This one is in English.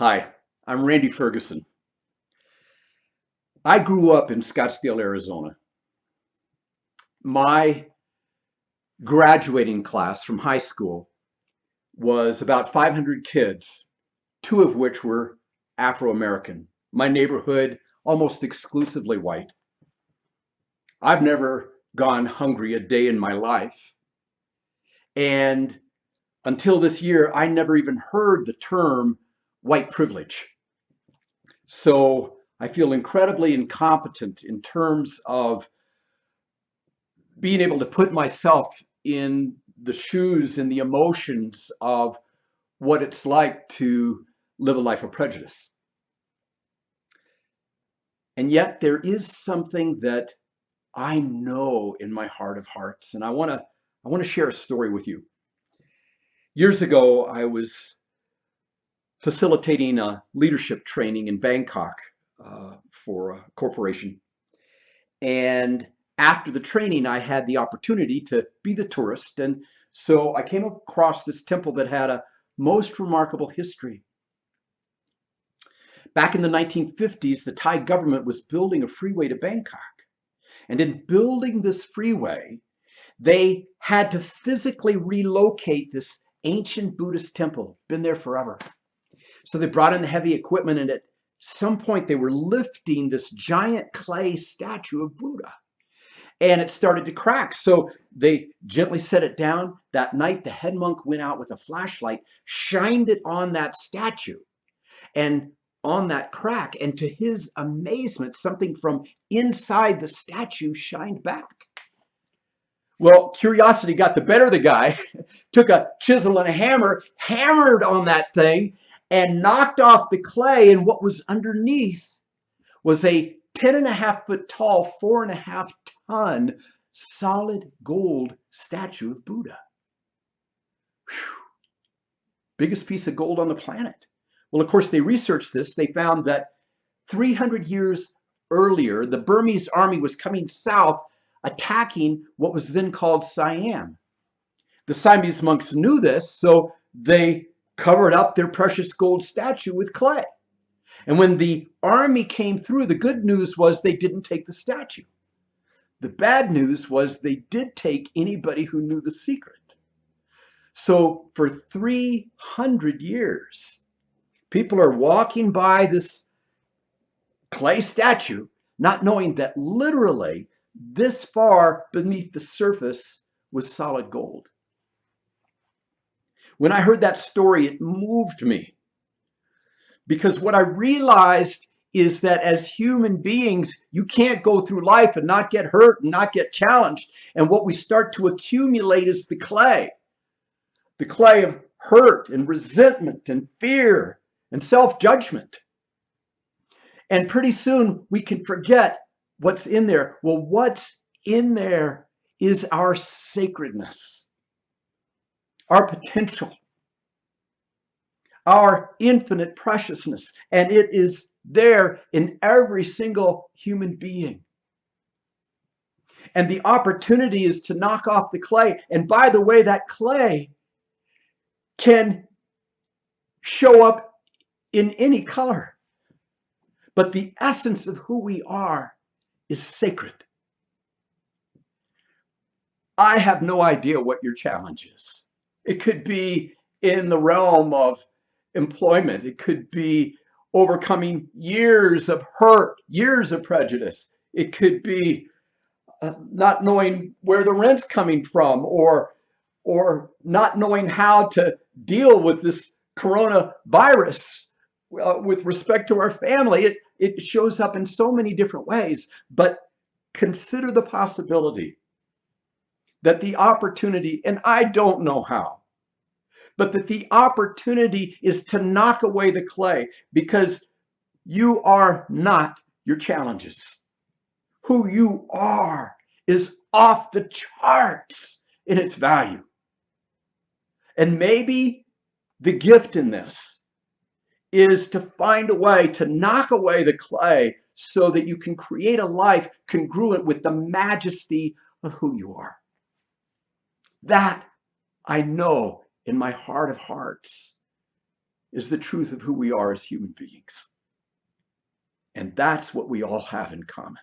Hi, I'm Randy Ferguson. I grew up in Scottsdale, Arizona. My graduating class from high school was about 500 kids, two of which were Afro-American. My neighborhood, almost exclusively white. I've never gone hungry a day in my life. And until this year, I never even heard the term white privilege. So I feel incredibly incompetent in terms of being able to put myself in the shoes and the emotions of what it's like to live a life of prejudice. And yet there is something that I know in my heart of hearts, and I want to share a story with you. Years ago, I was facilitating a leadership training in Bangkok for a corporation. And after the training, I had the opportunity to be the tourist. And so I came across this temple that had a most remarkable history. Back in the 1950s, the Thai government was building a freeway to Bangkok. And in building this freeway, they had to physically relocate this ancient Buddhist temple, been there forever. So they brought in the heavy equipment, and at some point they were lifting this giant clay statue of Buddha. And it started to crack. So they gently set it down. That night, the head monk went out with a flashlight, shined it on that statue and on that crack. And to his amazement, something from inside the statue shined back. Well, curiosity got the better of the guy, took a chisel and a hammer, hammered on that thing, and knocked off the clay. And what was underneath was a 10.5 foot tall, 4.5 ton solid gold statue of Buddha. Whew. Biggest piece of gold on the planet. Well, of course, they researched this. They found that 300 years earlier, the Burmese army was coming south, attacking what was then called Siam. The Siamese monks knew this, so they covered up their precious gold statue with clay. And when the army came through, the good news was they didn't take the statue. The bad news was they did take anybody who knew the secret. So for 300 years, people are walking by this clay statue, not knowing that literally this far beneath the surface was solid gold. When I heard that story, it moved me. Because what I realized is that as human beings, you can't go through life and not get hurt and not get challenged. And what we start to accumulate is the clay of hurt and resentment and fear and self-judgment. And pretty soon we can forget what's in there. Well, what's in there is our sacredness, our potential, our infinite preciousness, and it is there in every single human being. And the opportunity is to knock off the clay. And by the way, that clay can show up in any color. But the essence of who we are is sacred. I have no idea what your challenge is. It could be in the realm of employment. It could be overcoming years of hurt, years of prejudice. It could be not knowing where the rent's coming from, or not knowing how to deal with this coronavirus with respect to our family. It shows up in so many different ways. But consider the possibility that the opportunity, and I don't know how, but that the opportunity is to knock away the clay, because you are not your challenges. Who you are is off the charts in its value. And maybe the gift in this is to find a way to knock away the clay so that you can create a life congruent with the majesty of who you are. That I know in my heart of hearts is the truth of who we are as human beings. And that's what we all have in common.